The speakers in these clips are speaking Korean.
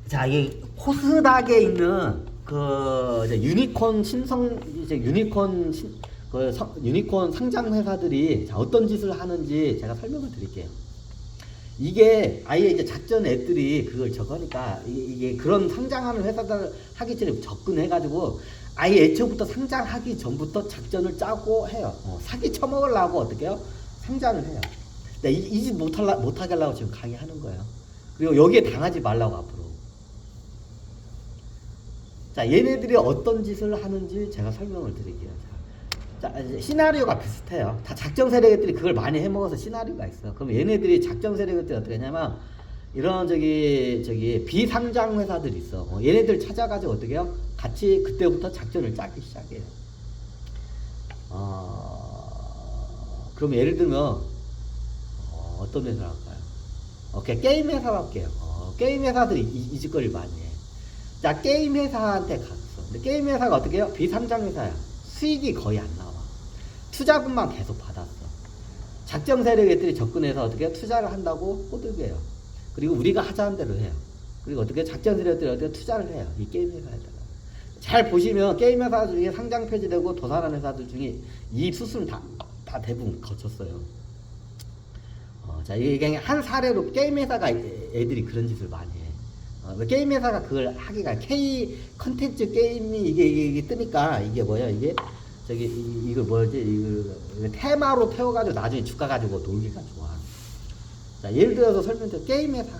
자, 이 코스닥에 있는 그 이제 유니콘 신성 이제 유니콘 상장 회사들이 자, 어떤 짓을 하는지 제가 설명을 드릴게요. 이게 아예 이제 작전 애들이 그걸 저거니까 이게 그런 상장하는 회사들 하기 전에 접근해가지고 아예 애초부터 상장하기 전부터 작전을 짜고 해요. 사기 쳐먹으려고 어떻게 해요? 상장을 해요. 근데 이 짓 못하게 하려고 지금 강의하는 거예요. 그리고 여기에 당하지 말라고 앞으로. 자, 얘네들이 어떤 짓을 하는지 제가 설명을 드릴게요. 자, 시나리오가 비슷해요. 다 작전 세력들이 그걸 많이 해먹어서 시나리오가 있어. 그럼 얘네들이 작전 세력들이 어떻게 하냐면 이런 저기 비상장 회사들이 있어. 얘네들 찾아가지고 어떻게 해요? 같이 그때부터 작전을 짜기 시작해요. 그럼 예를 들면 어떤 회사를 할까요? 오케이, 게임 회사로 할게요. 게임 회사들이 이 짓거리를 많이 해. 자, 게임 회사한테 갔어. 근데 게임 회사가 어떻게 해요? 비상장 회사야. 수익이 거의 안 나와. 투자금만 계속 받았어. 작정 세력들이 접근해서 어떻게 해요? 투자를 한다고 꼬들겨요. 그리고 우리가 하자는 대로 해요. 그리고 어떻게 작정 세력들이 어떻게 투자를 해요. 이 게임 회사에다가. 잘 보시면 게임 회사 중에 상장 폐지되고 도산한 회사들 중에 이 수순을 다 대부분 거쳤어요. 자, 이게 한 사례로 게임 회사가 애들이 그런 짓을 많이 해. 게임 회사가 그걸 하기가 K 컨텐츠 게임이 이게 뜨니까 이게 뭐야 이게 저기 이걸 뭐지 이걸 테마로 태워가지고 나중에 주가 가지고 놀기가 좋아. 자, 예를 들어서 설명드려 게임 회사.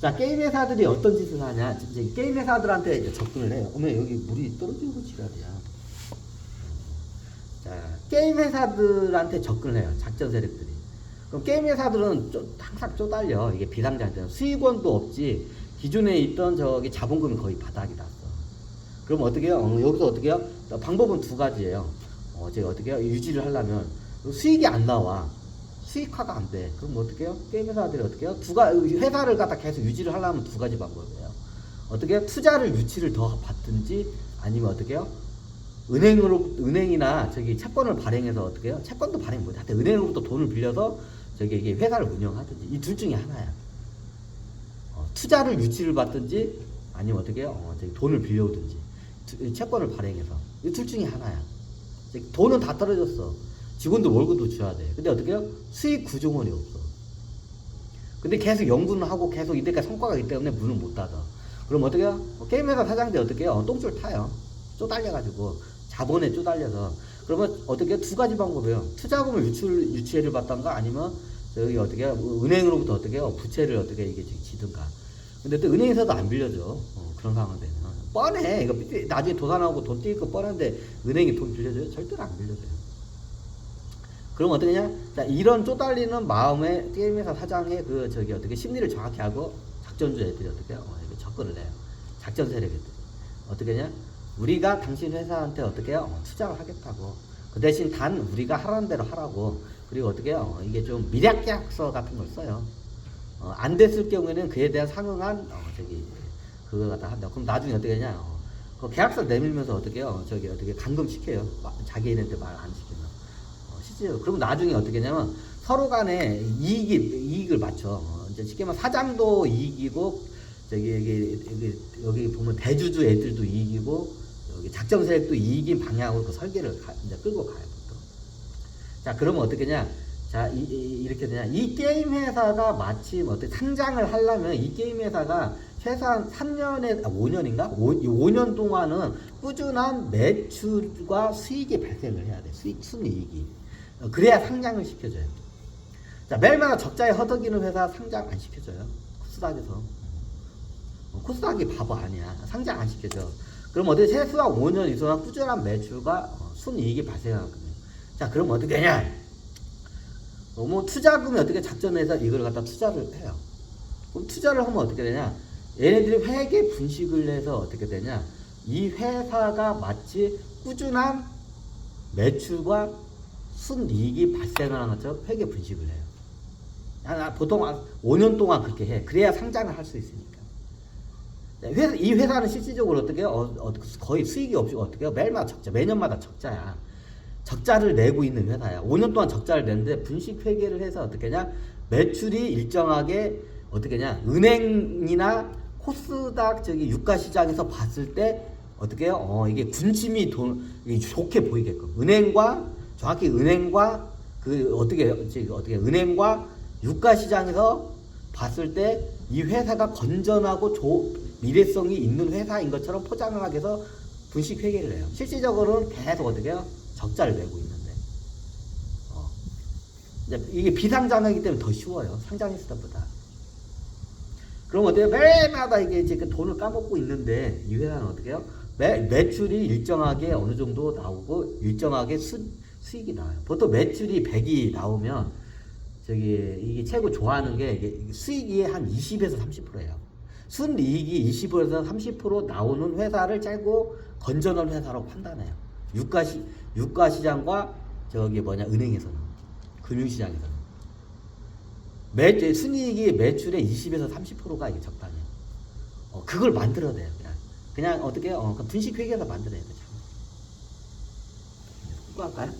자, 게임 회사들이 어떤 짓을 하냐? 이제 게임 회사들한테 이제 접근을 해요. 어머, 여기 물이 떨어지고 지랄이야. 자, 게임 회사들한테 접근을 해요. 작전 세력들이. 그럼 게임 회사들은 항상 쪼달려. 이게 비상장이잖아. 수익원도 없지. 기존에 있던 저기 자본금이 거의 바닥이 났어. 그럼 어떻게 해요? 여기서 어떻게 해요? 방법은 두 가지예요. 제가 어떻게 해요? 유지를 하려면 수익이 안 나와. 수익화가 안 돼. 그럼 어떻게 해요? 게임 회사들이 어떻게 해요? 회사를 갖다 계속 유지를 하려면 두 가지 방법이에요. 어떻게 해요? 투자를 유치를 더 받든지 아니면 어떻게 해요? 은행이나 저기 채권을 발행해서 어떻게 해요? 채권도 발행 못해. 하여튼 은행으로부터 돈을 빌려서 저기 이게 회사를 운영하든지 이 둘 중에 하나야. 투자를 유치를 받든지 아니면 어떻게 해요? 저기 돈을 빌려오든지 채권을 발행해서 이 둘 중에 하나야. 돈은 다 떨어졌어. 직원도 월급도 줘야 돼. 근데 어떻게 해요? 수익 구조원이 없어. 근데 계속 연구는 하고 계속 이때까지 성과가 있기 때문에 문을 못 닫아. 그럼 어떻게 해요? 게임 회사 사장들이 어떻게 해요? 똥줄 타요. 쪼달려가지고 자본에 쪼달려서. 그러면 어떻게 해요? 두 가지 방법이에요. 투자금을 유치를 받던가 아니면 저기 어떻게 해요? 은행으로부터 어떻게 해요? 부채를 어떻게 이게 지든가. 근데 또 은행에서도 안 빌려줘. 그런 상황 되면 뻔해. 이거 나중에 도산하고 돈 뛸 거 뻔한데 은행이 돈 빌려줘요? 절대로 안 빌려줘요. 그럼 어떠냐? 자, 이런 쪼달리는 마음에 게임 회사 사장의 그 저기 어떻게 심리를 정확히 하고 작전주 애들이 어떻게 해요? 접근을 해요. 작전 세력들 어떻게 하냐? 우리가 당신 회사한테 어떻게 해요? 투자를 하겠다고. 그 대신 단 우리가 하라는 대로 하라고. 그리고 어떻게 해요? 이게 좀 미략계약서 같은 걸 써요. 안 됐을 경우에는 그에 대한 상응한 저기 그거 갖다 한다. 그럼 나중에 어떻게 하냐? 그 계약서 내밀면서 어떻게 해요? 저기 어떻게 감금시켜요. 자기네한테 말 안 시키면. 실제로. 그러면 나중에 어떻게 하냐면 서로 간에 이익을 맞춰. 이제 쉽게 말하면 사장도 이익이고 여기 보면 대주주 애들도 이익이고 여기 작전 세력도 이익인 방향으로 그 설계를 이제 끌고 가요, 보통. 자, 그러면 어떻게 하냐? 자, 이렇게 되냐? 이 게임 회사가 마침 어떻게 상장을 하려면 이 게임 회사가 최소한 3년에 5년인가? 5년 동안은 꾸준한 매출과 수익이 발생을 해야 돼. 순이익이. 그래야 상장을 시켜줘요. 자, 매일마다 적자에 허덕이는 회사 상장 안 시켜줘요. 코스닥에서. 코스닥이 바보 아니야. 상장 안 시켜줘. 그럼 어떻게 최소한 5년 이상 꾸준한 매출과 순이익이 발생하거든요. 자, 그럼 어떻게 하냐? 뭐 투자금이 어떻게 작전해서 이걸 갖다 투자를 해요. 그럼 투자를 하면 어떻게 되냐? 얘네들이 회계 분식을 해서 어떻게 되냐? 이 회사가 마치 꾸준한 매출과 순이익이 발생하는 것처럼 회계 분식을 해요. 보통 5년 동안 그렇게 해. 그래야 상장을 할 수 있으니까. 이 회사는 실질적으로 어떻게 해요? 거의 수익이 없이 어떻게 해요? 매일마다 적자, 매년마다 적자야. 적자를 내고 있는 회사야. 5년 동안 적자를 내는데 분식 회계를 해서 어떻게 하냐? 매출이 일정하게 어떻게냐 은행이나 코스닥 저기 유가 시장에서 봤을 때 어떻게 해요? 이게 군침이 이게 좋게 보이게끔 은행과 정확히 은행과 그 어떻게 은행과 유가 시장에서 봤을 때 이 회사가 건전하고 미래성이 있는 회사인 것처럼 포장을 하기 위해서 분식 회계를 해요. 실질적으로는 계속 어떻게 해요? 적자를 내고 있는데 이제 이게 비상장이기 때문에 더 쉬워요. 상장했을 때보다. 그럼 어때요? 매일마다 이게 이제 그 돈을 까먹고 있는데 이 회사는 어떻게 해요? 매출이 일정하게 어느 정도 나오고 일정하게 수익이 나와요. 보통 매출이 100이 나오면 이게 최고 좋아하는 게 이게 수익이 한 20에서 30%예요. 순이익이 20에서 30% 나오는 회사를 최고 건전한 회사로 판단해요. 유가 시장과 은행에서는 금융시장에서는 순이익이 매출의 20에서 30%가 이게 적당해요. 그걸 만들어야 돼요. 그냥 어떻게 해요? 분식 회계에서 만들어야 돼요. 그거 할까요?